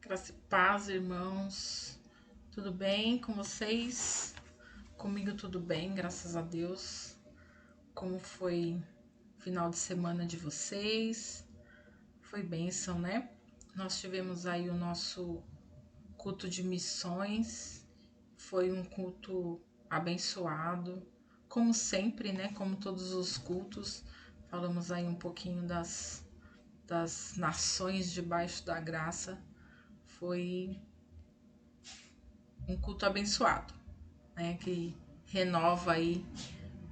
Graça e paz, irmãos. Tudo bem com vocês? Comigo tudo bem, graças a Deus. Como foi o final de semana de vocês? Foi bênção, né? Nós tivemos aí o nosso culto de missões. Foi um culto abençoado, como sempre, né? Como todos os cultos. Falamos aí um pouquinho das nações debaixo da graça. Foi um culto abençoado, né? Que renova aí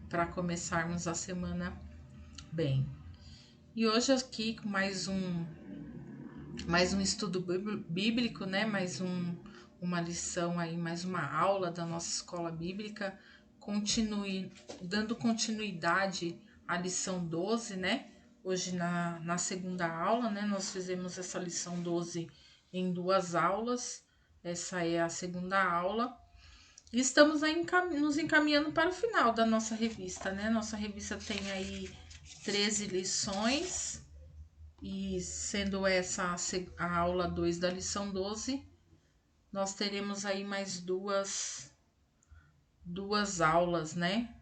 para começarmos a semana bem. E hoje aqui com mais um estudo bíblico, né? Uma lição aí, mais uma aula da nossa escola bíblica, dando continuidade à lição 12, né? Hoje na segunda aula, né? Nós fizemos essa lição 12 em duas aulas. Essa é a segunda aula. E estamos aí nos encaminhando para o final da nossa revista, né? Nossa revista tem aí 13 lições, e sendo essa a aula 2 da lição 12, nós teremos aí mais duas aulas, né?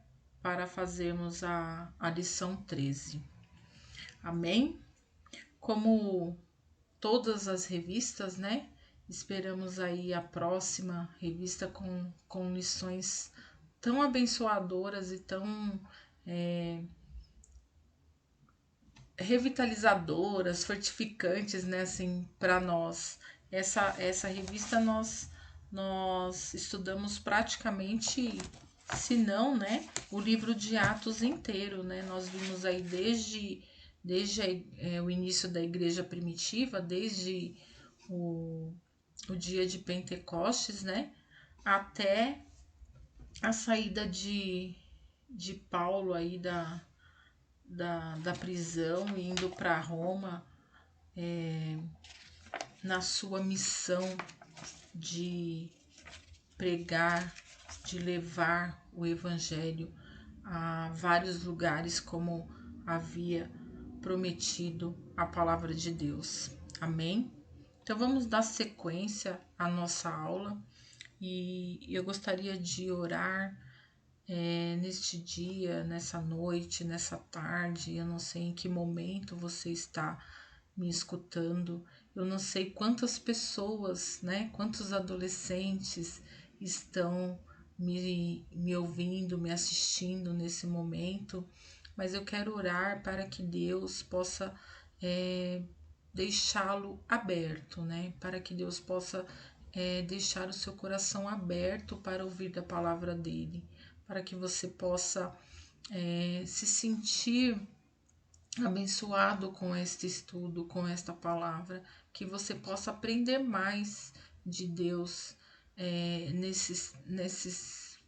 Para fazermos a lição 13. Amém? Como todas as revistas, né? Esperamos aí a próxima revista com lições tão abençoadoras e tão revitalizadoras, fortificantes, né, assim, para nós. Essa revista nós estudamos praticamente, se não, né, o livro de Atos inteiro, né? Nós vimos aí desde o início da igreja primitiva, desde o, o dia de Pentecostes, né, até a saída de Paulo aí da prisão, indo para Roma, na sua missão de pregar, de levar o evangelho a vários lugares, como havia prometido a palavra de Deus. Amém? Então vamos dar sequência à nossa aula, e eu gostaria de orar neste dia, nessa noite, nessa tarde. Eu não sei em que momento você está me escutando, eu não sei quantas pessoas, né, quantos adolescentes estão me ouvindo, me assistindo nesse momento, mas eu quero orar para que Deus possa deixá-lo aberto, né, para que Deus possa deixar o seu coração aberto para ouvir da palavra dele, para que você possa se sentir abençoado com este estudo, com esta palavra, que você possa aprender mais de Deus nesses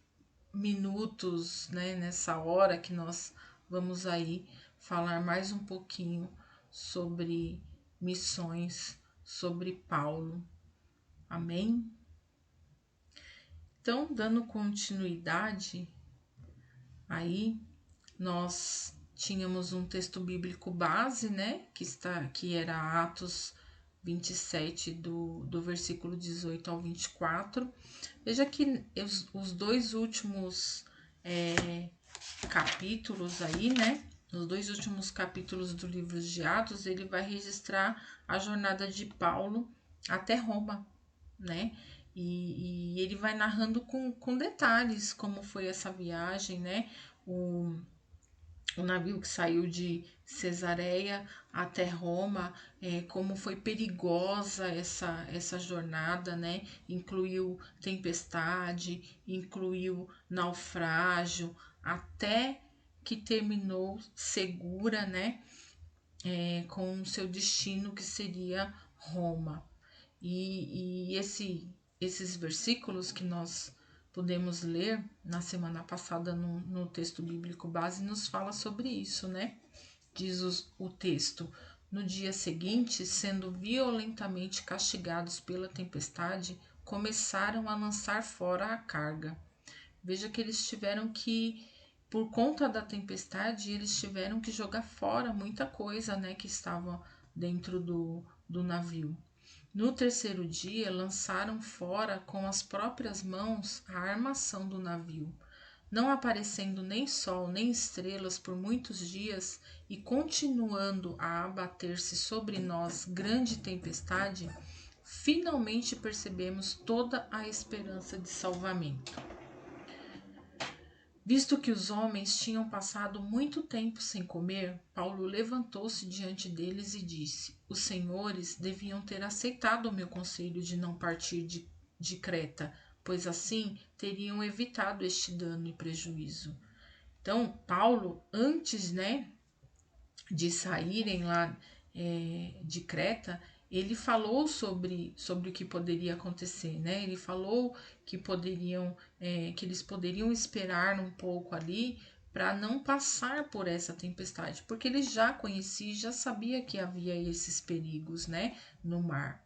minutos, né, nessa hora que nós vamos aí falar mais um pouquinho sobre missões, sobre Paulo. Amém? Então, dando continuidade aí, nós tínhamos um texto bíblico base, né, que era Atos 27, do versículo 18 ao 24. Veja que os dois últimos capítulos aí, né, nos dois últimos capítulos do livro de Atos, ele vai registrar a jornada de Paulo até Roma, né, e ele vai narrando com detalhes como foi essa viagem, né, o navio que saiu de Cesareia até Roma, como foi perigosa essa jornada, né? Incluiu tempestade, incluiu naufrágio, até que terminou segura, né? Com o seu destino, que seria Roma. E esses versículos que nós pudemos ler na semana passada no texto bíblico base nos fala sobre isso, né? Diz o texto: no dia seguinte, sendo violentamente castigados pela tempestade, começaram a lançar fora a carga. Veja que eles tiveram que, por conta da tempestade, eles tiveram que jogar fora muita coisa, né, que estava dentro do navio. No terceiro dia, lançaram fora com as próprias mãos a armação do navio. Não aparecendo nem sol nem estrelas por muitos dias e continuando a abater-se sobre nós grande tempestade, finalmente percebemos toda a esperança de salvamento. Visto que os homens tinham passado muito tempo sem comer, Paulo levantou-se diante deles e disse: os senhores deviam ter aceitado o meu conselho de não partir de Creta, pois assim teriam evitado este dano e prejuízo. Então, Paulo, antes, de saírem lá de Creta, ele falou sobre o que poderia acontecer, né? Ele falou que que eles poderiam esperar um pouco ali para não passar por essa tempestade, porque ele já conhecia, já sabia que havia esses perigos, né, no mar.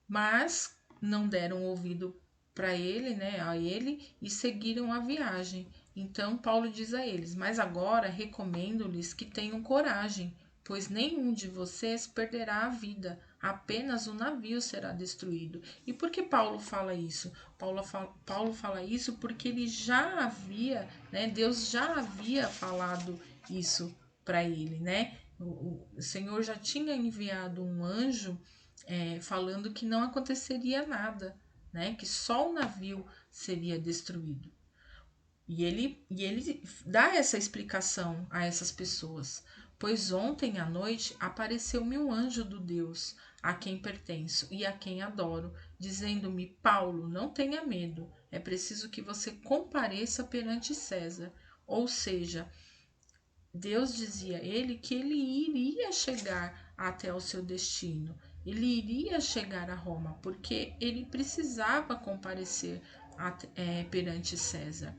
Mas não deram ouvido para ele, a ele, e seguiram a viagem. Então Paulo diz a eles: mas agora recomendo-lhes que tenham coragem, pois nenhum de vocês perderá a vida, apenas o navio será destruído. E por que Paulo fala isso? Paulo fala isso porque ele já havia, Deus já havia falado isso para ele, o Senhor já tinha enviado um anjo falando que não aconteceria nada, que só o navio seria destruído. E ele dá essa explicação a essas pessoas. Pois ontem à noite apareceu-me um anjo do Deus a quem pertenço e a quem adoro, dizendo-me: Paulo, não tenha medo, é preciso que você compareça perante César. Ou seja, Deus dizia a ele que ele iria chegar até o seu destino, ele iria chegar a Roma, porque ele precisava comparecer perante César.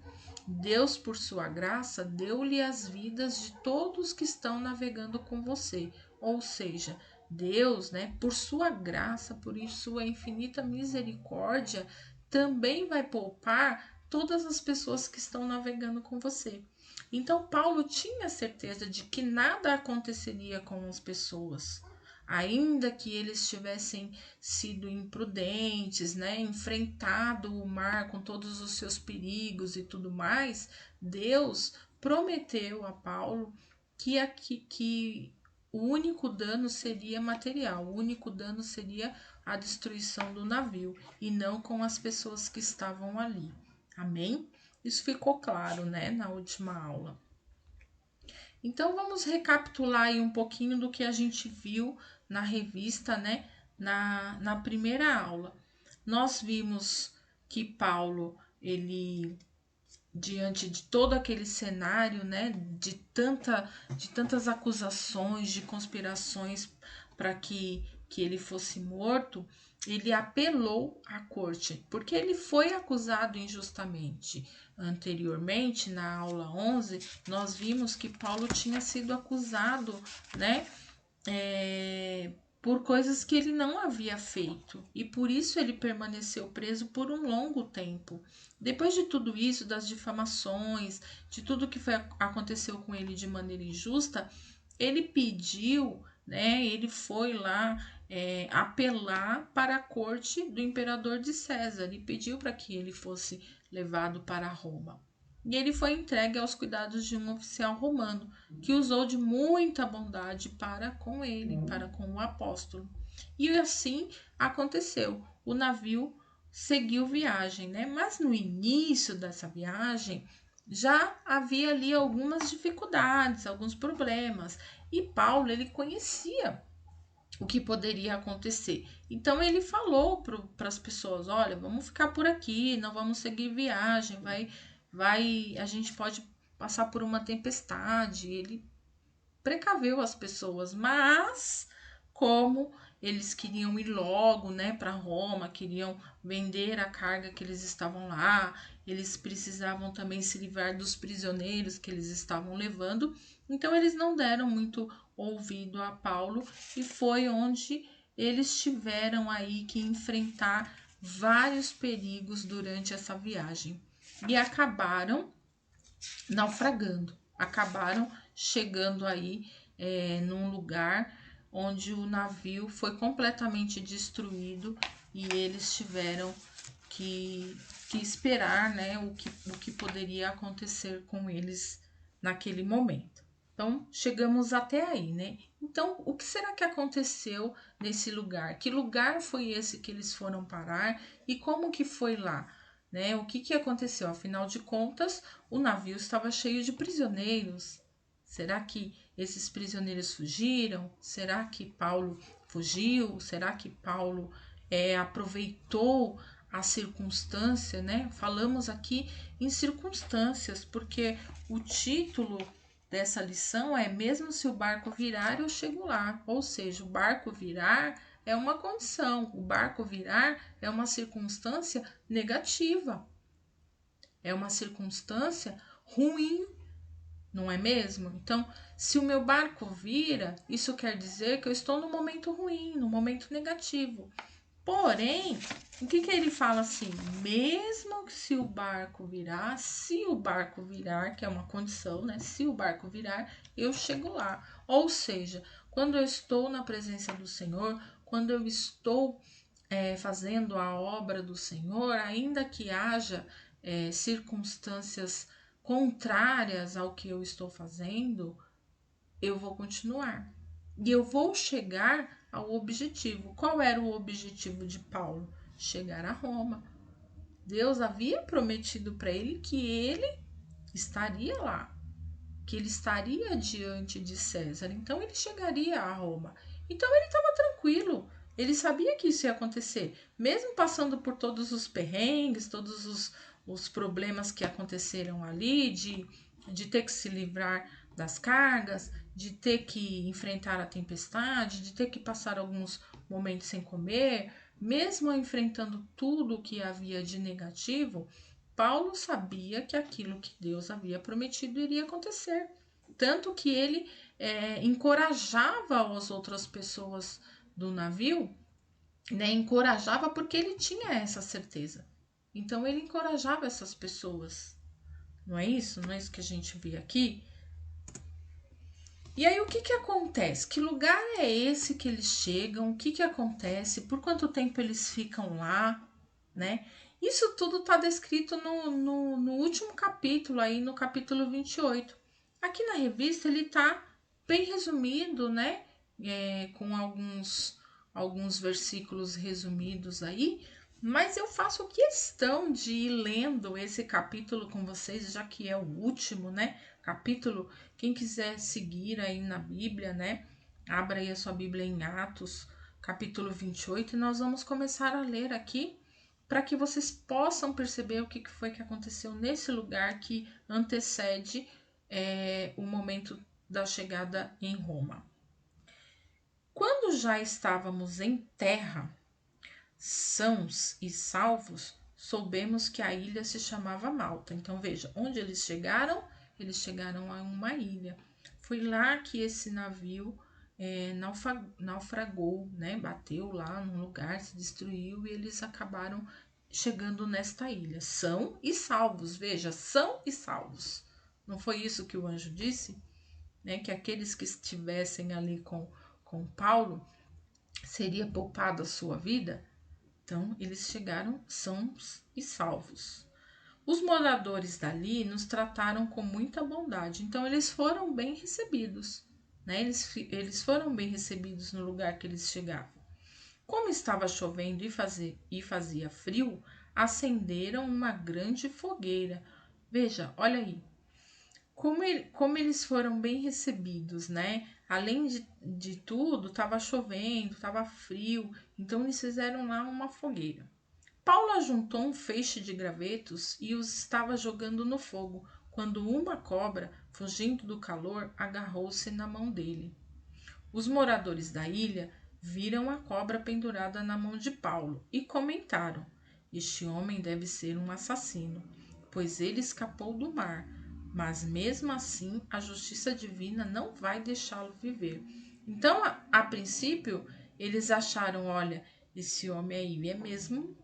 Deus, por sua graça, deu-lhe as vidas de todos que estão navegando com você. Ou seja, Deus, por sua graça, por sua infinita misericórdia, também vai poupar todas as pessoas que estão navegando com você. Então, Paulo tinha certeza de que nada aconteceria com as pessoas. Ainda que eles tivessem sido imprudentes, enfrentado o mar com todos os seus perigos e tudo mais, Deus prometeu a Paulo que o único dano seria material, o único dano seria a destruição do navio e não com as pessoas que estavam ali. Amém? Isso ficou claro, na última aula. Então, vamos recapitular aí um pouquinho do que a gente viu na revista, na primeira aula. Nós vimos que Paulo, ele, diante de todo aquele cenário, de tantas acusações, de conspirações para que ele fosse morto, ele apelou à corte, porque ele foi acusado injustamente. Anteriormente, na aula 11, nós vimos que Paulo tinha sido acusado, por coisas que ele não havia feito, e por isso ele permaneceu preso por um longo tempo. Depois de tudo isso, das difamações, de tudo que aconteceu com ele de maneira injusta, ele pediu, ele foi lá apelar para a corte do imperador de César e pediu para que ele fosse levado para Roma. E ele foi entregue aos cuidados de um oficial romano, que usou de muita bondade para com ele, para com o apóstolo. E assim aconteceu. O navio seguiu viagem, Mas no início dessa viagem já havia ali algumas dificuldades, alguns problemas. E Paulo, ele conhecia o que poderia acontecer. Então ele falou para as pessoas: olha, vamos ficar por aqui, não vamos seguir viagem, a gente pode passar por uma tempestade. Ele precaveu as pessoas, mas como eles queriam ir logo, para Roma, queriam vender a carga que eles estavam lá, eles precisavam também se livrar dos prisioneiros que eles estavam levando, então eles não deram muito ouvido a Paulo e foi onde eles tiveram aí que enfrentar vários perigos durante essa viagem e acabaram naufragando, acabaram chegando aí num lugar onde o navio foi completamente destruído e eles tiveram que esperar, né, o que poderia acontecer com eles naquele momento. Então, chegamos até aí, né? Então, o que será que aconteceu nesse lugar? Que lugar foi esse que eles foram parar e como que foi lá? Né? O que aconteceu? Afinal de contas, o navio estava cheio de prisioneiros. Será que esses prisioneiros fugiram? Será que Paulo fugiu? Será que Paulo aproveitou a circunstância, né? Falamos aqui em circunstâncias, porque o título dessa lição é mesmo se o barco virar, eu chego lá. Ou seja, o barco virar é uma condição, o barco virar é uma circunstância negativa, é uma circunstância ruim, não é mesmo? Então, se o meu barco vira, isso quer dizer que eu estou no momento ruim, no momento negativo. Porém, o que ele fala assim? Mesmo que se o barco virar, que é uma condição, né? Se o barco virar, eu chego lá. Ou seja, quando eu estou na presença do Senhor, quando eu estou fazendo a obra do Senhor, ainda que haja circunstâncias contrárias ao que eu estou fazendo, eu vou continuar. E eu vou chegar ao objetivo. Qual era o objetivo de Paulo? Chegar a Roma. Deus havia prometido para ele que ele estaria lá, que ele estaria diante de César. Então ele chegaria a Roma. Então ele estava tranquilo. Ele sabia que isso ia acontecer, mesmo passando por todos os perrengues, todos os problemas que aconteceram ali, de ter que se livrar das cargas, de ter que enfrentar a tempestade, de ter que passar alguns momentos sem comer, mesmo enfrentando tudo o que havia de negativo, Paulo sabia que aquilo que Deus havia prometido iria acontecer. Tanto que ele encorajava as outras pessoas do navio, né? Encorajava porque ele tinha essa certeza. Então ele encorajava essas pessoas. Não é isso? Não é isso que a gente vê aqui? E aí o que acontece? Que lugar é esse que eles chegam? O que acontece? Por quanto tempo eles ficam lá, né? Isso tudo está descrito no último capítulo, aí no capítulo 28. Aqui na revista ele está bem resumido, né? Com alguns versículos resumidos aí, mas eu faço questão de ir lendo esse capítulo com vocês, já que é o último, né? Capítulo. Quem quiser seguir aí na Bíblia, né? Abra aí a sua Bíblia em Atos, capítulo 28, e nós vamos começar a ler aqui para que vocês possam perceber o que foi que aconteceu nesse lugar que antecede o momento da chegada em Roma. Quando já estávamos em terra, sãos e salvos, soubemos que a ilha se chamava Malta. Então veja, onde eles chegaram? Eles chegaram a uma ilha. Foi lá que esse navio naufragou, né? Bateu lá num lugar, se destruiu e eles acabaram chegando nesta ilha. São e salvos, veja, são e salvos. Não foi isso que o anjo disse? Né? Que aqueles que estivessem ali com Paulo seria poupada a sua vida? Então, eles chegaram sãos e salvos. Os moradores dali nos trataram com muita bondade, então eles foram bem recebidos, né? Eles foram bem recebidos no lugar que eles chegavam. Como estava chovendo e fazia frio, acenderam uma grande fogueira. Veja, olha aí, como eles foram bem recebidos, né? Além de tudo, estava chovendo, estava frio, então eles fizeram lá uma fogueira. Paulo ajuntou um feixe de gravetos e os estava jogando no fogo, quando uma cobra, fugindo do calor, agarrou-se na mão dele. Os moradores da ilha viram a cobra pendurada na mão de Paulo e comentaram: Este homem deve ser um assassino, pois ele escapou do mar, mas mesmo assim a justiça divina não vai deixá-lo viver. Então, a princípio, eles acharam: olha, esse homem aí é mesmo.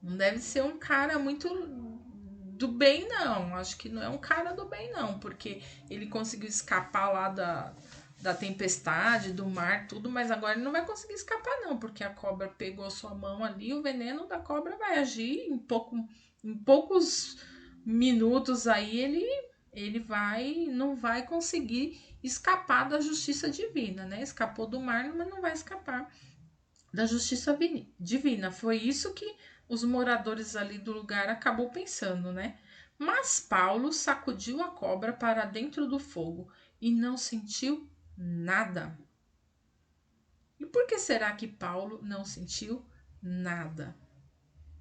Não deve ser um cara muito do bem, não. Acho que não é um cara do bem, não, porque ele conseguiu escapar lá da tempestade, do mar, tudo, mas agora ele não vai conseguir escapar não, porque a cobra pegou sua mão ali, o veneno da cobra vai agir em poucos minutos aí ele não vai conseguir escapar da justiça divina, né? Escapou do mar, mas não vai escapar da justiça divina. Foi isso que os moradores ali do lugar acabou pensando, né? Mas Paulo sacudiu a cobra para dentro do fogo e não sentiu nada. E por que será que Paulo não sentiu nada?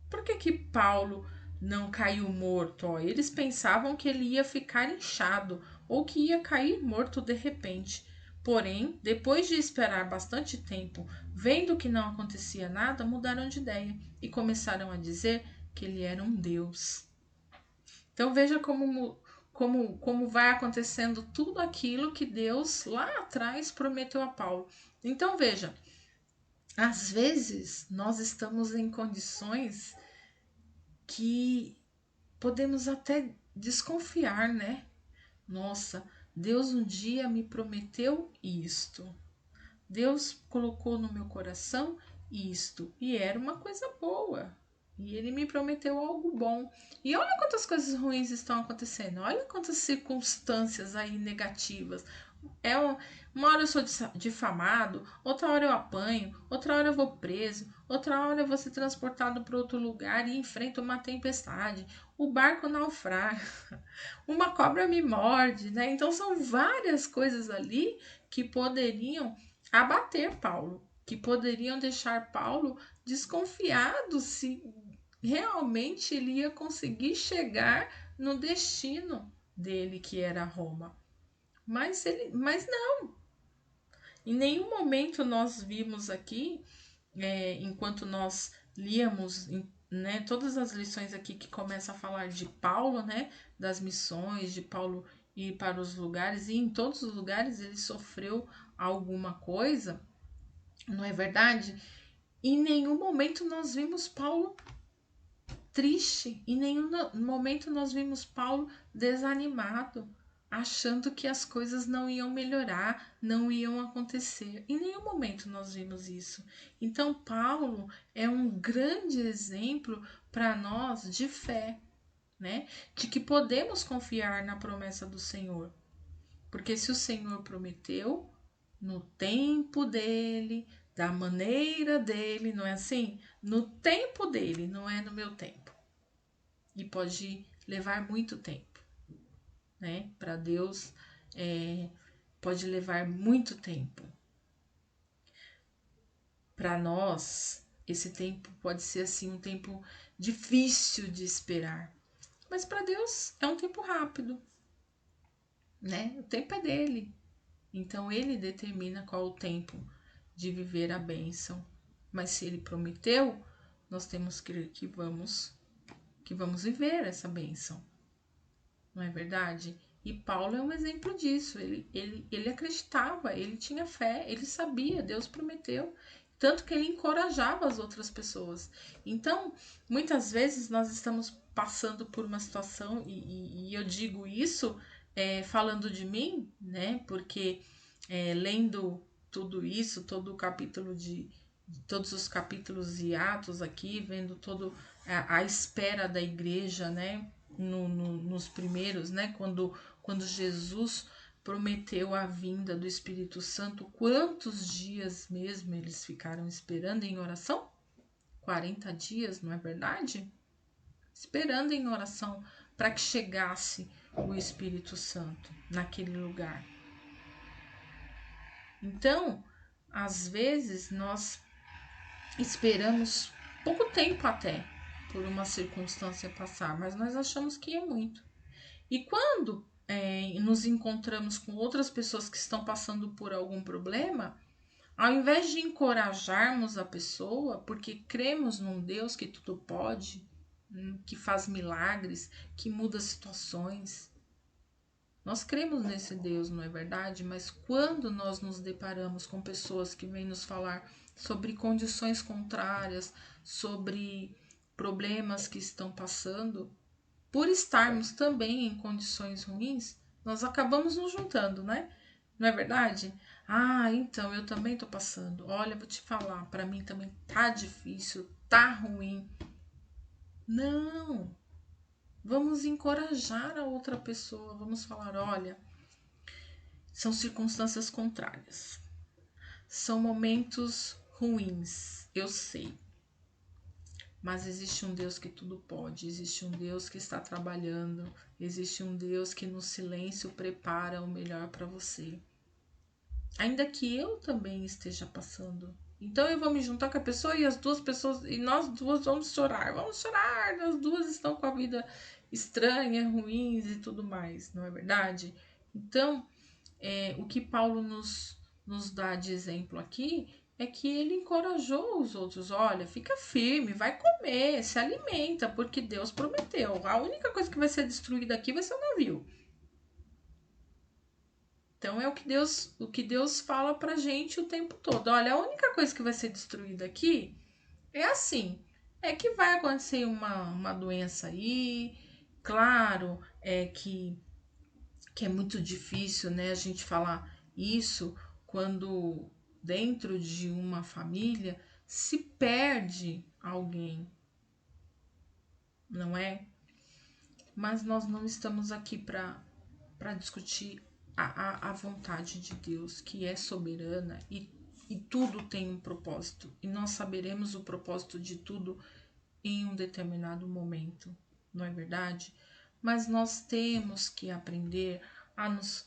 Por que Paulo não caiu morto? Ó, eles pensavam que ele ia ficar inchado ou que ia cair morto de repente. Porém, depois de esperar bastante tempo, vendo que não acontecia nada, mudaram de ideia e começaram a dizer que ele era um deus. Então veja como vai acontecendo tudo aquilo que Deus lá atrás prometeu a Paulo. Então veja, às vezes nós estamos em condições que podemos até desconfiar, né? Nossa, Deus um dia me prometeu isto. Deus colocou no meu coração isto. E era uma coisa boa. E ele me prometeu algo bom. E olha quantas coisas ruins estão acontecendo. Olha quantas circunstâncias aí negativas. Uma hora eu sou difamado, outra hora eu apanho, outra hora eu vou preso, outra hora eu vou ser transportado para outro lugar e enfrento uma tempestade. O barco naufraga, uma cobra me morde, né? Então são várias coisas ali que poderiam abater Paulo, que poderiam deixar Paulo desconfiado se realmente ele ia conseguir chegar no destino dele, que era Roma. Mas não. Em nenhum momento nós vimos aqui, enquanto nós líamos, né, todas as lições aqui que começam a falar de Paulo, né, das missões, de Paulo ir para os lugares, e em todos os lugares ele sofreu alguma coisa, não é verdade? Em nenhum momento nós vimos Paulo triste, em nenhum momento nós vimos Paulo desanimado, achando que as coisas não iam melhorar, não iam acontecer. Em nenhum momento nós vimos isso. Então, Paulo é um grande exemplo para nós de fé, né? De que podemos confiar na promessa do Senhor. Porque se o Senhor prometeu, no tempo dele, da maneira dele, não é assim? No tempo dele, não é no meu tempo. E pode levar muito tempo, né? Para Deus pode levar muito tempo. Para nós, esse tempo pode ser assim um tempo difícil de esperar, mas para Deus é um tempo rápido, né? O tempo é dele, então ele determina qual o tempo de viver a bênção. Mas se ele prometeu, nós temos que crer que vamos viver essa bênção. Não é verdade? E Paulo é um exemplo disso. Ele acreditava, ele tinha fé, ele sabia, Deus prometeu. Tanto que ele encorajava as outras pessoas. Então, muitas vezes nós estamos passando por uma situação, e eu digo isso falando de mim, né? Porque lendo tudo isso, todo o capítulo de todos os capítulos de Atos aqui, vendo todo a espera da igreja, né? Nos primeiros, né? Quando Jesus prometeu a vinda do Espírito Santo, quantos dias mesmo eles ficaram esperando em oração? 40 dias, não é verdade? Esperando em oração para que chegasse o Espírito Santo naquele lugar. Então, às vezes nós esperamos pouco tempo até por uma circunstância passar, mas nós achamos que é muito. E quando nos encontramos com outras pessoas que estão passando por algum problema, ao invés de encorajarmos a pessoa, porque cremos num Deus que tudo pode, que faz milagres, que muda situações, nós cremos nesse Deus, não é verdade? Mas quando nós nos deparamos com pessoas que vêm nos falar sobre condições contrárias, sobre problemas que estão passando, por estarmos também em condições ruins, nós acabamos nos juntando, né? Não é verdade? Ah, então eu também tô passando. Olha, vou te falar, para mim também tá difícil, tá ruim. Não, vamos encorajar a outra pessoa, vamos falar, olha, são circunstâncias contrárias. São momentos ruins, eu sei. Mas existe um Deus que tudo pode, existe um Deus que está trabalhando, existe um Deus que no silêncio prepara o melhor para você. Ainda que eu também esteja passando. Então eu vou me juntar com a pessoa e as duas pessoas, e nós duas vamos chorar. Vamos chorar, as duas estão com a vida estranha, ruins e tudo mais, não é verdade? Então, o que Paulo nos dá de exemplo aqui é que ele encorajou os outros. Olha, fica firme, vai comer, se alimenta, porque Deus prometeu. A única coisa que vai ser destruída aqui vai ser o navio. Então é o que Deus fala pra gente o tempo todo. Olha, a única coisa que vai ser destruída aqui é assim. É que vai acontecer uma doença aí. Claro, que é muito difícil, né, a gente falar isso quando dentro de uma família se perde alguém, não é? Mas nós não estamos aqui para discutir a vontade de Deus, que é soberana e tudo tem um propósito. E nós saberemos o propósito de tudo em um determinado momento, não é verdade? Mas nós temos que aprender a nos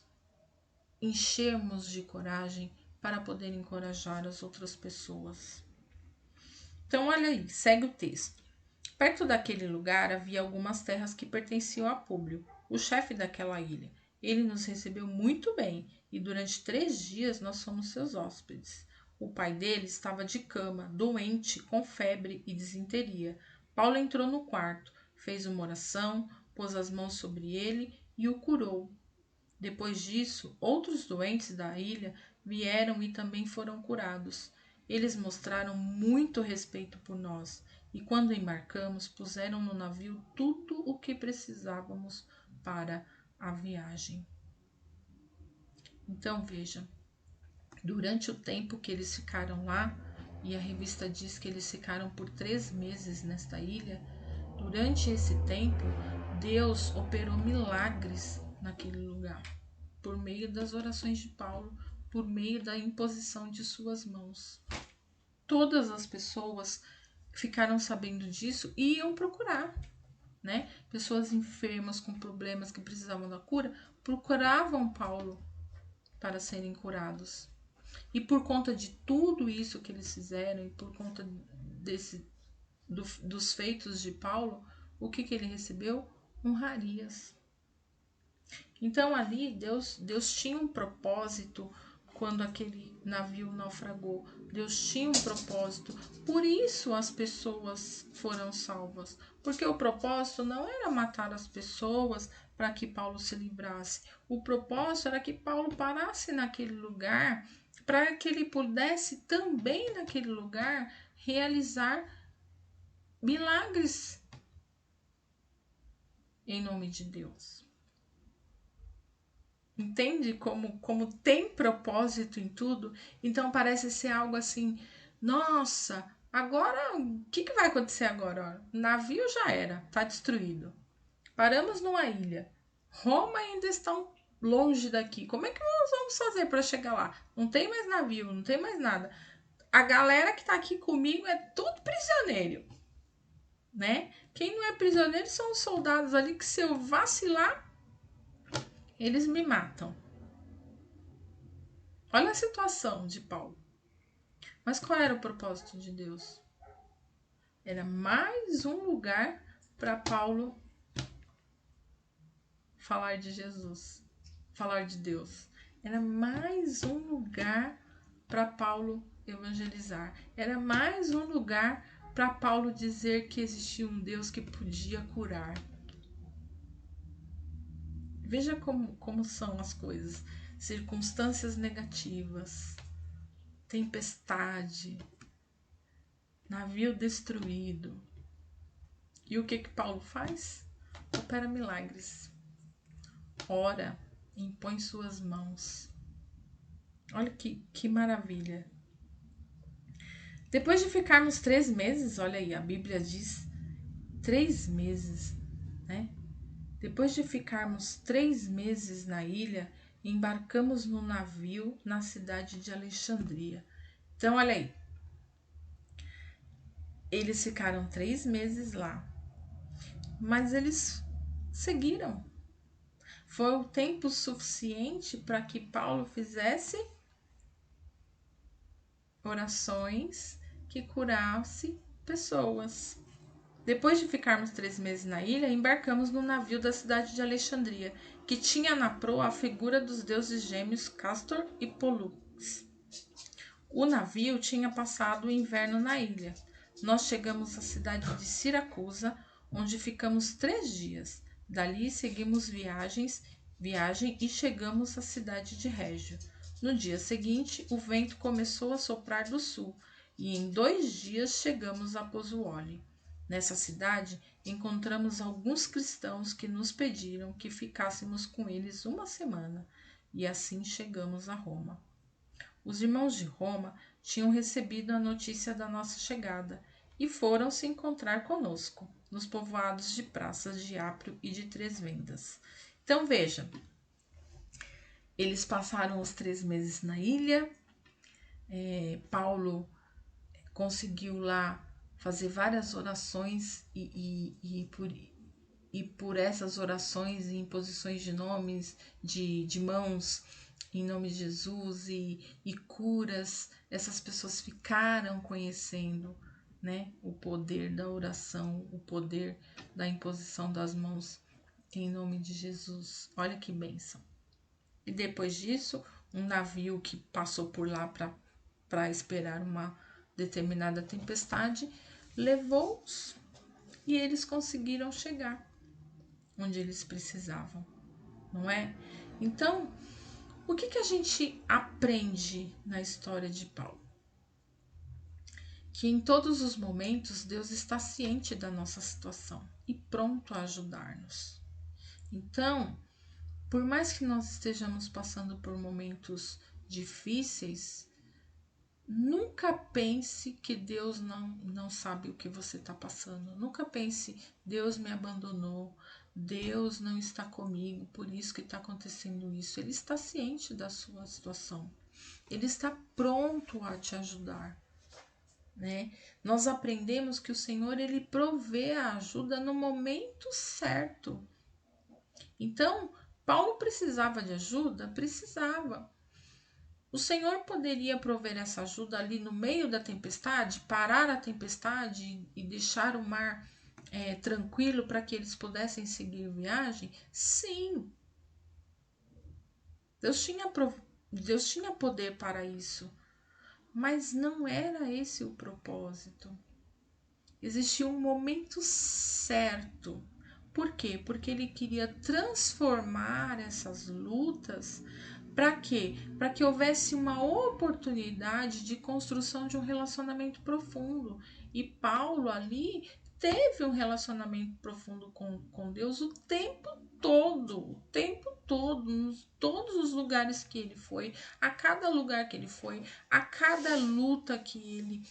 enchermos de coragem para poder encorajar as outras pessoas. Então, olha aí, segue o texto. Perto daquele lugar havia algumas terras que pertenciam a Públio, o chefe daquela ilha. Ele nos recebeu muito bem e durante 3 dias nós fomos seus hóspedes. O pai dele estava de cama, doente, com febre e disenteria. Paulo entrou no quarto, fez uma oração, pôs as mãos sobre ele e o curou. Depois disso, outros doentes da ilha vieram e também foram curados. Eles mostraram muito respeito por nós e, quando embarcamos, puseram no navio tudo o que precisávamos para a viagem. Então, veja, durante o tempo que eles ficaram lá, e a revista diz que eles ficaram por 3 meses nesta ilha, durante esse tempo, Deus operou milagres naquele lugar por meio das orações de Paulo, por meio da imposição de suas mãos. Todas as pessoas ficaram sabendo disso e iam procurar, né? Pessoas enfermas com problemas que precisavam da cura procuravam Paulo para serem curados. E por conta de tudo isso que eles fizeram e por conta dos feitos de Paulo, o que ele recebeu? Honrarias. Então ali Deus tinha um propósito quando aquele navio naufragou. Deus tinha um propósito. Por isso as pessoas foram salvas. Porque o propósito não era matar as pessoas para que Paulo se livrasse. O propósito era que Paulo parasse naquele lugar para que ele pudesse também naquele lugar realizar milagres em nome de Deus. Entende como tem propósito em tudo? Então parece ser algo assim, nossa, agora o que vai acontecer agora? O navio já era, tá destruído. Paramos numa ilha. Roma ainda está longe daqui. Como é que nós vamos fazer para chegar lá? Não tem mais navio, não tem mais nada. A galera que tá aqui comigo é tudo prisioneiro, né? Quem não é prisioneiro são os soldados ali que se eu vacilar, eles me matam. Olha a situação de Paulo. Mas qual era o propósito de Deus? Era mais um lugar para Paulo falar de Jesus, falar de Deus. Era mais um lugar para Paulo evangelizar. Era mais um lugar para Paulo dizer que existia um Deus que podia curar. Veja como são as coisas. Circunstâncias negativas, tempestade, navio destruído. E o que Paulo faz? Opera milagres. Ora, impõe suas mãos. Olha que maravilha. Depois de ficarmos 3 meses, olha aí, a Bíblia diz 3 meses, né? Depois de ficarmos 3 meses na ilha, embarcamos no navio na cidade de Alexandria. Então, olha aí, eles ficaram 3 meses lá, mas eles seguiram. Foi o tempo suficiente para que Paulo fizesse orações que curasse pessoas. Depois de ficarmos 3 meses na ilha, embarcamos no navio da cidade de Alexandria, que tinha na proa a figura dos deuses gêmeos Castor e Pollux. O navio tinha passado o inverno na ilha. Nós chegamos à cidade de Siracusa, onde ficamos 3 dias. Dali seguimos viagem e chegamos à cidade de Régio. No dia seguinte, o vento começou a soprar do sul e em 2 dias chegamos a Pozzuoli. Nessa cidade, encontramos alguns cristãos que nos pediram que ficássemos com eles uma semana e assim chegamos a Roma. Os irmãos de Roma tinham recebido a notícia da nossa chegada e foram se encontrar conosco nos povoados de praças de Aprio e de Três Vendas. Então veja, eles passaram os 3 meses na ilha. Paulo conseguiu lá fazer várias orações e por essas orações e imposições de nomes, de mãos, em nome de Jesus e curas, essas pessoas ficaram conhecendo, né, o poder da oração, o poder da imposição das mãos em nome de Jesus. Olha que bênção. E depois disso, um navio que passou por lá para esperar uma determinada tempestade levou-os e eles conseguiram chegar onde eles precisavam, não é? Então, o que a gente aprende na história de Paulo? Que em todos os momentos Deus está ciente da nossa situação e pronto a ajudar-nos. Então, por mais que nós estejamos passando por momentos difíceis, nunca pense que Deus não sabe o que você está passando. Nunca pense, Deus me abandonou, Deus não está comigo, por isso que está acontecendo isso. Ele está ciente da sua situação. Ele está pronto a te ajudar, né? Nós aprendemos que o Senhor, ele provê a ajuda no momento certo. Então, Paulo precisava de ajuda? Precisava. O Senhor poderia prover essa ajuda ali no meio da tempestade, parar a tempestade e deixar o mar tranquilo para que eles pudessem seguir viagem? Sim, Deus tinha poder para isso, mas não era esse o propósito. Existia um momento certo. Por quê? Porque ele queria transformar essas lutas. Para quê? Para que houvesse uma oportunidade de construção de um relacionamento profundo. E Paulo ali teve um relacionamento profundo com Deus o tempo todo, nos todos os lugares que ele foi, a cada lugar que ele foi, a cada luta que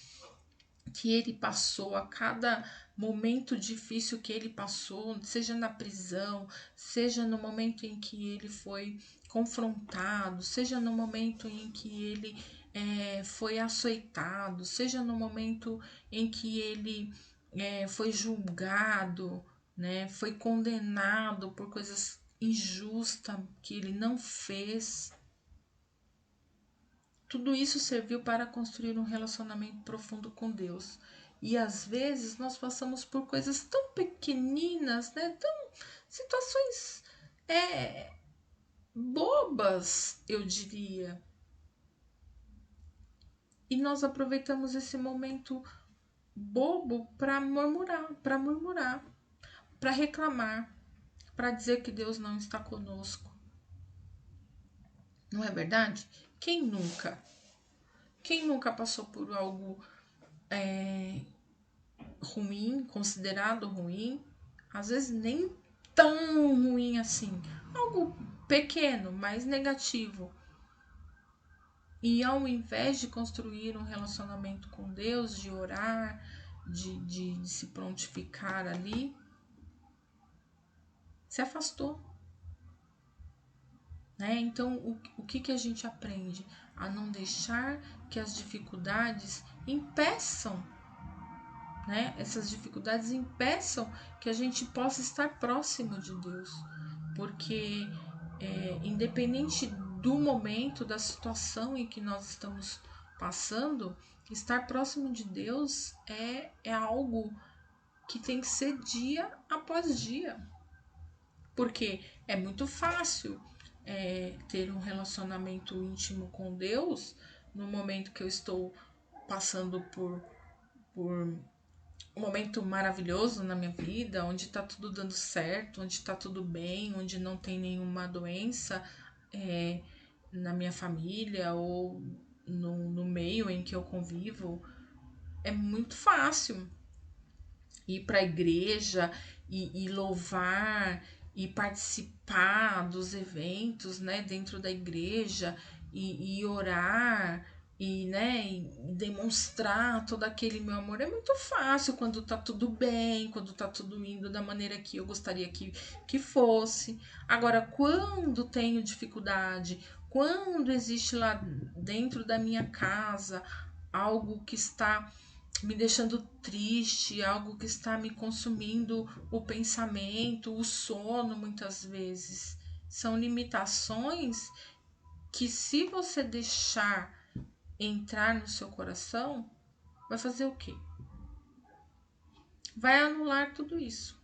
ele passou, a cada momento difícil que ele passou, seja na prisão, seja no momento em que ele foi confrontado, seja no momento em que ele foi açoitado, seja no momento em que ele foi julgado, né, foi condenado por coisas injustas que ele não fez. Tudo isso serviu para construir um relacionamento profundo com Deus. E às vezes nós passamos por coisas tão pequeninas, né? Tão situações bobas, eu diria. E nós aproveitamos esse momento bobo para murmurar, para reclamar, para dizer que Deus não está conosco. Não é verdade? Quem nunca? Quem nunca passou por algo ruim, considerado ruim, às vezes nem tão ruim assim, algo pequeno, mas negativo. E ao invés de construir um relacionamento com Deus, de orar, de se prontificar ali, se afastou. Né? Então, o que a gente aprende? A não deixar que as dificuldades impeçam, né? Essas dificuldades impeçam que a gente possa estar próximo de Deus. Porque, independente do momento, da situação em que nós estamos passando, estar próximo de Deus é algo que tem que ser dia após dia. Porque é muito fácil ter um relacionamento íntimo com Deus no momento que eu estou passando por um momento maravilhoso na minha vida, onde está tudo dando certo, onde está tudo bem, onde não tem nenhuma doença na minha família ou no meio em que eu convivo. É muito fácil ir para a igreja e louvar e participar dos eventos, né, dentro da igreja e orar e, né, e demonstrar todo aquele meu amor. É muito fácil quando tá tudo bem, quando tá tudo indo da maneira que eu gostaria que fosse. Agora, quando tenho dificuldade, quando existe lá dentro da minha casa algo que está me deixando triste, algo que está me consumindo o pensamento, o sono, muitas vezes. São limitações que, se você deixar entrar no seu coração, vai fazer o quê? Vai anular tudo isso.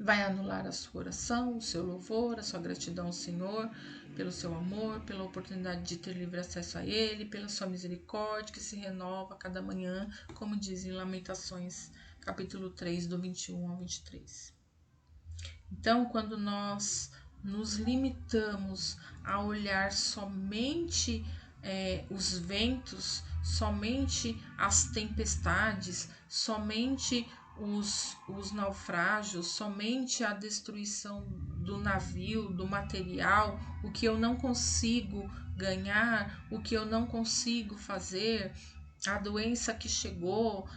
Vai anular a sua oração, o seu louvor, a sua gratidão ao Senhor, pelo seu amor, pela oportunidade de ter livre acesso a Ele, pela sua misericórdia que se renova a cada manhã, como diz em Lamentações, capítulo 3, do 21 ao 23. Então, quando nós nos limitamos a olhar somente os ventos, somente as tempestades, somente os naufrágios, somente a destruição do navio, do material, o que eu não consigo ganhar, o que eu não consigo fazer, a doença que chegou,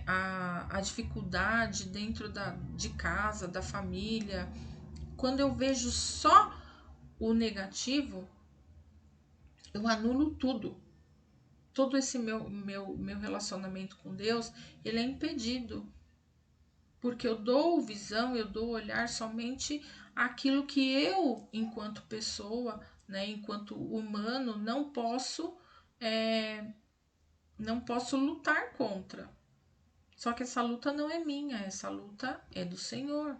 a dificuldade dentro de casa, da família. Quando eu vejo só o negativo, eu anulo tudo. Todo esse meu relacionamento com Deus, ele é impedido. Porque eu dou visão, eu dou olhar somente aquilo que eu, enquanto pessoa, né, enquanto humano, não posso lutar contra. Só que essa luta não é minha, essa luta é do Senhor.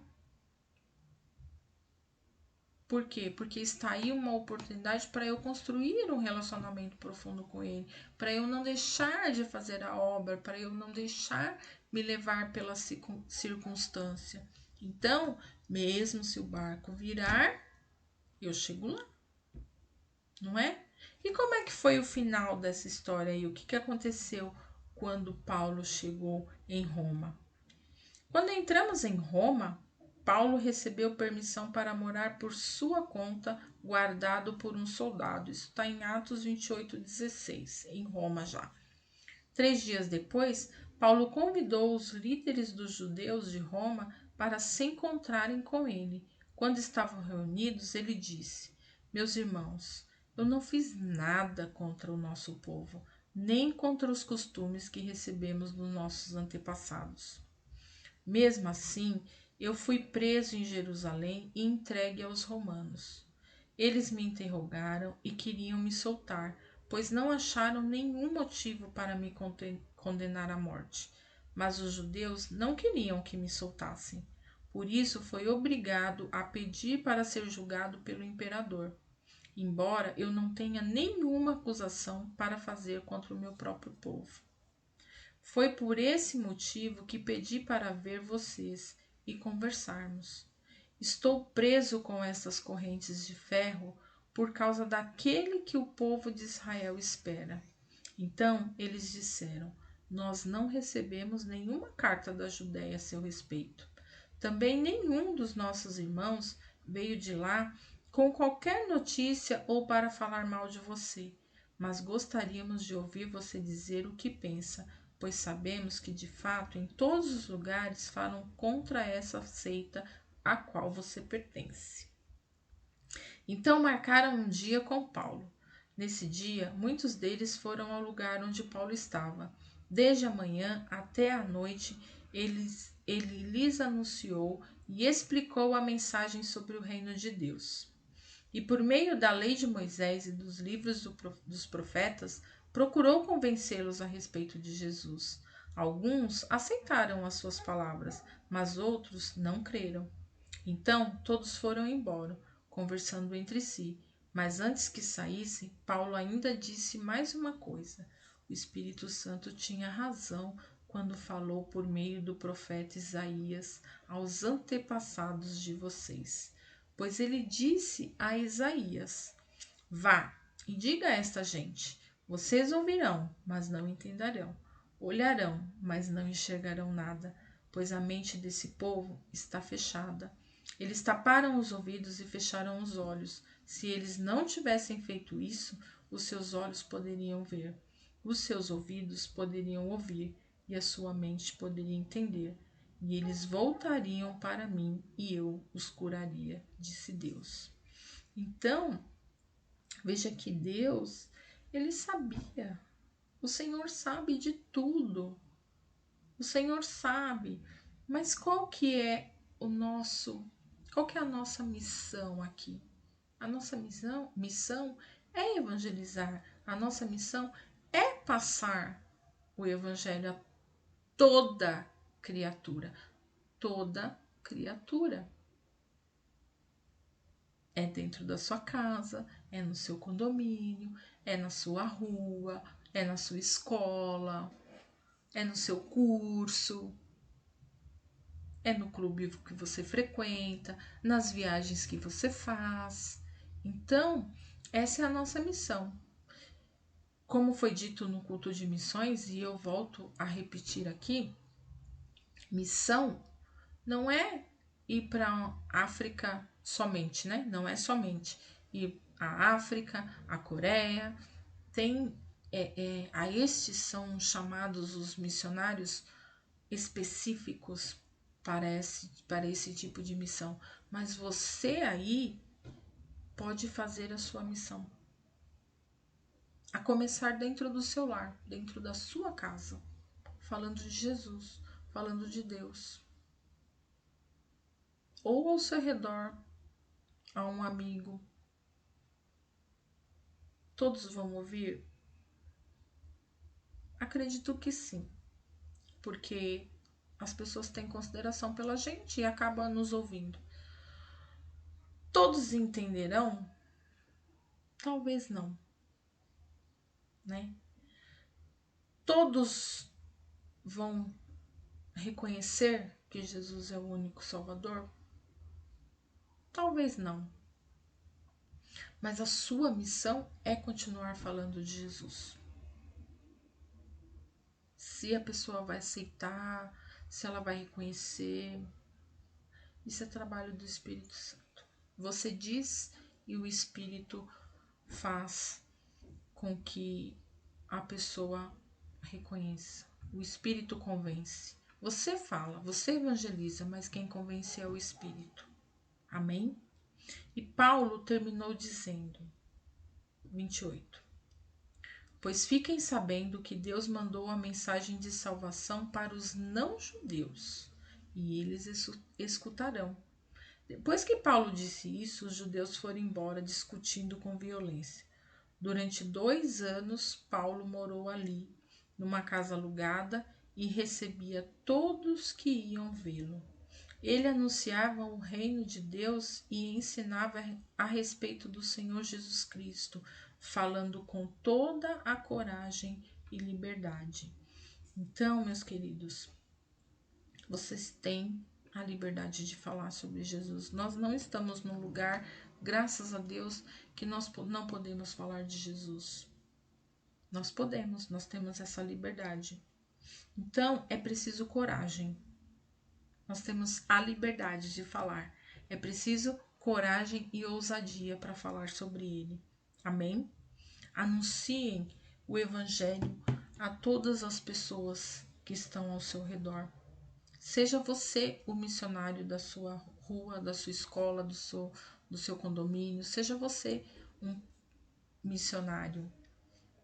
Por quê? Porque está aí uma oportunidade para eu construir um relacionamento profundo com Ele, para eu não deixar de fazer a obra, para eu não deixar me levar pela circunstância. Então, mesmo se o barco virar, eu chego lá, não é? E como é que foi o final dessa história aí? O que aconteceu quando Paulo chegou em Roma? Quando entramos em Roma, Paulo recebeu permissão para morar por sua conta, guardado por um soldado. Isso está em Atos 28:16, em Roma já. 3 dias depois, Paulo convidou os líderes dos judeus de Roma para se encontrarem com ele. Quando estavam reunidos, ele disse: Meus irmãos, eu não fiz nada contra o nosso povo, nem contra os costumes que recebemos dos nossos antepassados. Mesmo assim, eu fui preso em Jerusalém e entregue aos romanos. Eles me interrogaram e queriam me soltar, pois não acharam nenhum motivo para me condenar à morte. Mas os judeus não queriam que me soltassem. Por isso, foi obrigado a pedir para ser julgado pelo imperador, embora eu não tenha nenhuma acusação para fazer contra o meu próprio povo. Foi por esse motivo que pedi para ver vocês e conversarmos. Estou preso com essas correntes de ferro por causa daquele que o povo de Israel espera. Então eles disseram: Nós não recebemos nenhuma carta da Judéia a seu respeito. Também nenhum dos nossos irmãos veio de lá com qualquer notícia ou para falar mal de você. mas gostaríamos de ouvir você dizer o que pensa, pois sabemos que, de fato, em todos os lugares falam contra essa seita a qual você pertence. Então marcaram um dia com Paulo. Nesse dia, muitos deles foram ao lugar onde Paulo estava. Desde a manhã até a noite, ele lhes anunciou e explicou a mensagem sobre o reino de Deus. E por meio da lei de Moisés e dos livros dos profetas, procurou convencê-los a respeito de Jesus. Alguns aceitaram as suas palavras, mas outros não creram. Então todos foram embora, conversando entre si. Mas antes que saísse, Paulo ainda disse mais uma coisa. O Espírito Santo tinha razão quando falou por meio do profeta Isaías aos antepassados de vocês. Pois ele disse a Isaías: Vá e diga a esta gente: vocês ouvirão, mas não entenderão. Olharão, mas não enxergarão nada, pois a mente desse povo está fechada. Eles taparam os ouvidos e fecharam os olhos. Se eles não tivessem feito isso, os seus olhos poderiam ver, os seus ouvidos poderiam ouvir e a sua mente poderia entender. E eles voltariam para mim e eu os curaria, disse Deus. Então, veja que Deus, ele sabia. O Senhor sabe de tudo. O Senhor sabe. Mas qual que é a nossa missão aqui? A nossa missão é evangelizar. A nossa missão é passar o evangelho a toda criatura. Toda criatura. É dentro da sua casa, é no seu condomínio, é na sua rua, é na sua escola, é no seu curso, é no clube que você frequenta, nas viagens que você faz. Então, essa é a nossa missão. Como foi dito no culto de missões, e eu volto a repetir aqui, missão não é ir para a África somente, né? Não é somente ir à África, à Coreia. Tem a estes são chamados os missionários específicos para esse tipo de missão. Mas você aí pode fazer a sua missão. A começar dentro do seu lar, dentro da sua casa, falando de Jesus, falando de Deus. Ou ao seu redor, a um amigo. Todos vão ouvir? Acredito que sim, porque as pessoas têm consideração pela gente e acabam nos ouvindo. Todos entenderão? Talvez não, né? Todos vão reconhecer que Jesus é o único Salvador? Talvez não. Mas a sua missão é continuar falando de Jesus. Se a pessoa vai aceitar, se ela vai reconhecer, isso é trabalho do Espírito Santo. Você diz e o Espírito faz com que a pessoa reconheça. O Espírito convence. Você fala, você evangeliza, mas quem convence é o Espírito. Amém? E Paulo terminou dizendo, 28. Pois fiquem sabendo que Deus mandou a mensagem de salvação para os não-judeus, e eles escutarão. Depois que Paulo disse isso, os judeus foram embora discutindo com violência. Durante 2 anos, Paulo morou ali, numa casa alugada, e recebia todos que iam vê-lo. Ele anunciava o reino de Deus e ensinava a respeito do Senhor Jesus Cristo, falando com toda a coragem e liberdade. Então, meus queridos, vocês têm a liberdade de falar sobre Jesus. Nós não estamos num lugar, graças a Deus, que nós não podemos falar de Jesus. Nós podemos, nós temos essa liberdade. Então, é preciso coragem. Nós temos a liberdade de falar. É preciso coragem e ousadia para falar sobre ele. Amém? Anunciem o Evangelho a todas as pessoas que estão ao seu redor. Seja você o missionário da sua rua, da sua escola, do seu condomínio. Seja você um missionário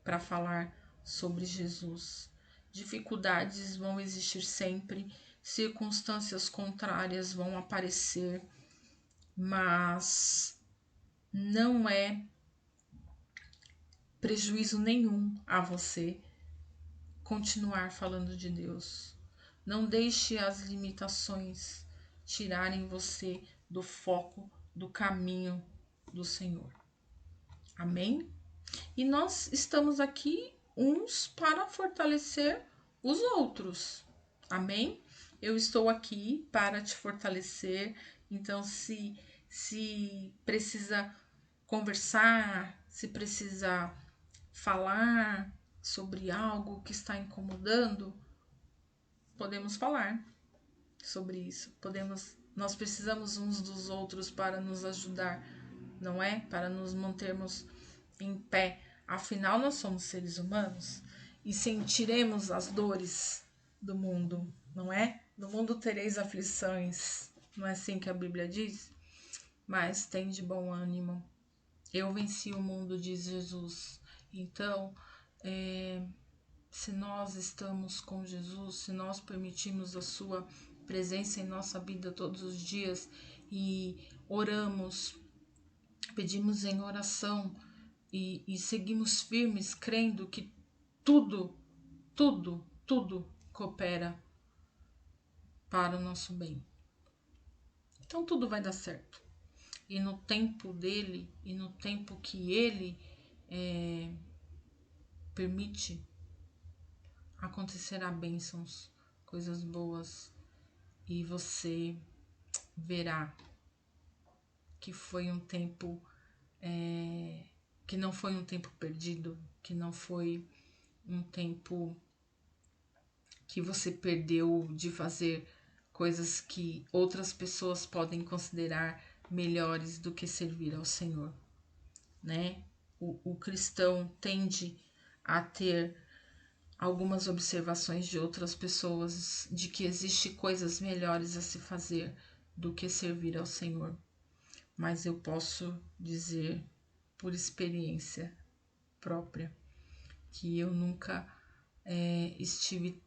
para falar sobre Jesus. Dificuldades vão existir sempre, circunstâncias contrárias vão aparecer, mas não é prejuízo nenhum a você continuar falando de Deus. Não deixe as limitações tirarem você do foco, do caminho do Senhor. Amém? E nós estamos aqui uns para fortalecer os outros. Amém? Eu estou aqui para te fortalecer. Então, se precisa conversar, se precisa falar sobre algo que está incomodando, podemos falar sobre isso. Nós precisamos uns dos outros para nos ajudar, não é? Para nos mantermos em pé. Afinal, nós somos seres humanos e sentiremos as dores do mundo, não é? No mundo tereis aflições, não é assim que a Bíblia diz? Mas tem de bom ânimo. Eu venci o mundo, diz Jesus. Então, se nós estamos com Jesus, se nós permitimos a sua presença em nossa vida todos os dias e oramos, pedimos em oração e seguimos firmes, crendo que tudo coopera para o nosso bem. Então tudo vai dar certo. E no tempo dele, e no tempo que ele permite, acontecerá bênçãos, coisas boas, e você verá que foi um tempo, que não foi um tempo perdido, que não foi um tempo que você perdeu de fazer coisas que outras pessoas podem considerar melhores do que servir ao Senhor, né? O cristão tende a ter algumas observações de outras pessoas de que existe coisas melhores a se fazer do que servir ao Senhor. Mas eu posso dizer por experiência própria que eu nunca estive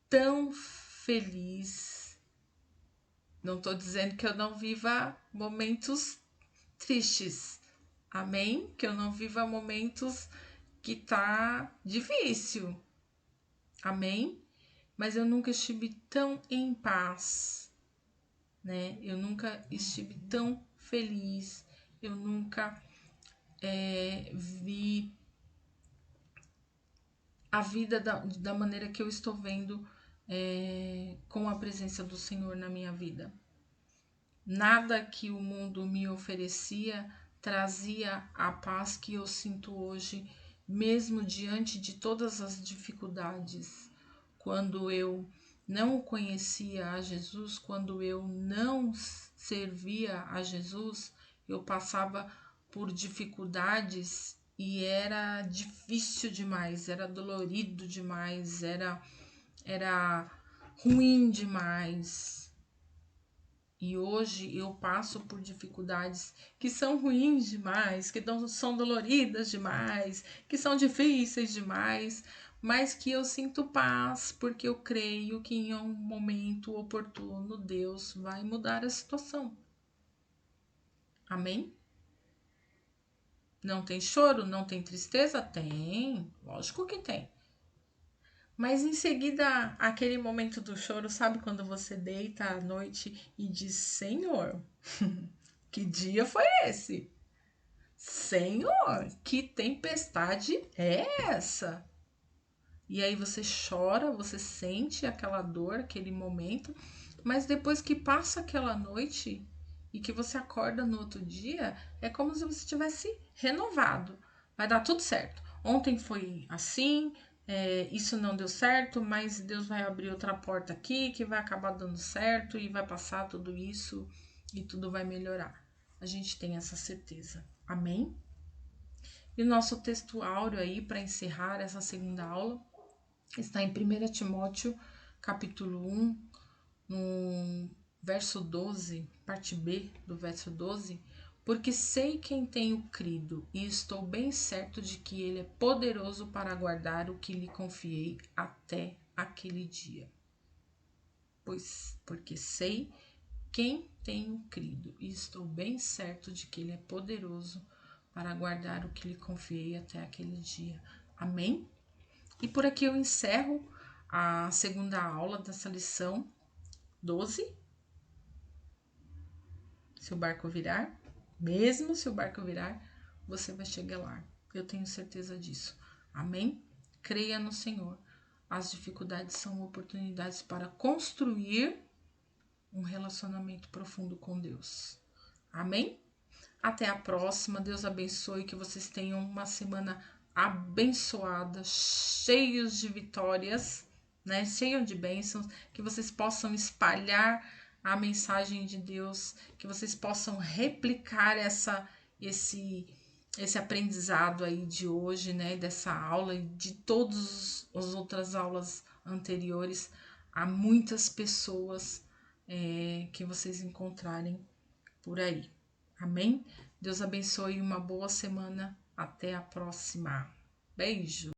tão feliz. Não estou dizendo que eu não viva momentos tristes, amém? Que eu não viva momentos que tá difícil, amém? Mas eu nunca estive tão em paz, né? Eu nunca estive tão feliz, eu nunca vi a vida da maneira que eu estou vendo com a presença do Senhor na minha vida. Nada que o mundo me oferecia trazia a paz que eu sinto hoje, mesmo diante de todas as dificuldades. Quando eu não conhecia a Jesus, quando eu não servia a Jesus, eu passava por dificuldades e era difícil demais, era dolorido demais, era ruim demais. E hoje eu passo por dificuldades que são ruins demais, que são doloridas demais, que são difíceis demais, mas que eu sinto paz, porque eu creio que em um momento oportuno Deus vai mudar a situação. Amém? Não tem choro? Não tem tristeza? Tem, lógico que tem. Mas em seguida, aquele momento do choro, sabe quando você deita à noite e diz: Senhor, que dia foi esse? Senhor, que tempestade é essa? E aí você chora, você sente aquela dor, aquele momento, mas depois que passa aquela noite e que você acorda no outro dia, é como se você tivesse renovado. Vai dar tudo certo. Ontem foi assim, isso não deu certo, mas Deus vai abrir outra porta aqui que vai acabar dando certo e vai passar tudo isso e tudo vai melhorar. A gente tem essa certeza. Amém? E o nosso texto áureo aí para encerrar essa segunda aula está em 1 Timóteo, capítulo 1, no verso 12, parte B do verso 12, porque sei quem tenho crido e estou bem certo de que ele é poderoso para guardar o que lhe confiei até aquele dia. Porque sei quem tenho crido e estou bem certo de que ele é poderoso para guardar o que lhe confiei até aquele dia. Amém? E por aqui eu encerro a segunda aula dessa lição 12. Se o barco virar, mesmo se o barco virar, você vai chegar lá. Eu tenho certeza disso. Amém? Creia no Senhor. As dificuldades são oportunidades para construir um relacionamento profundo com Deus. Amém? Até a próxima. Deus abençoe, que vocês tenham uma semana abençoada, cheios de vitórias, né? Cheio de bênçãos, que vocês possam espalhar a mensagem de Deus, que vocês possam replicar esse aprendizado aí de hoje, né? Dessa aula e de todas as outras aulas anteriores a muitas pessoas que vocês encontrarem por aí. Amém? Deus abençoe, uma boa semana. Até a próxima. Beijo!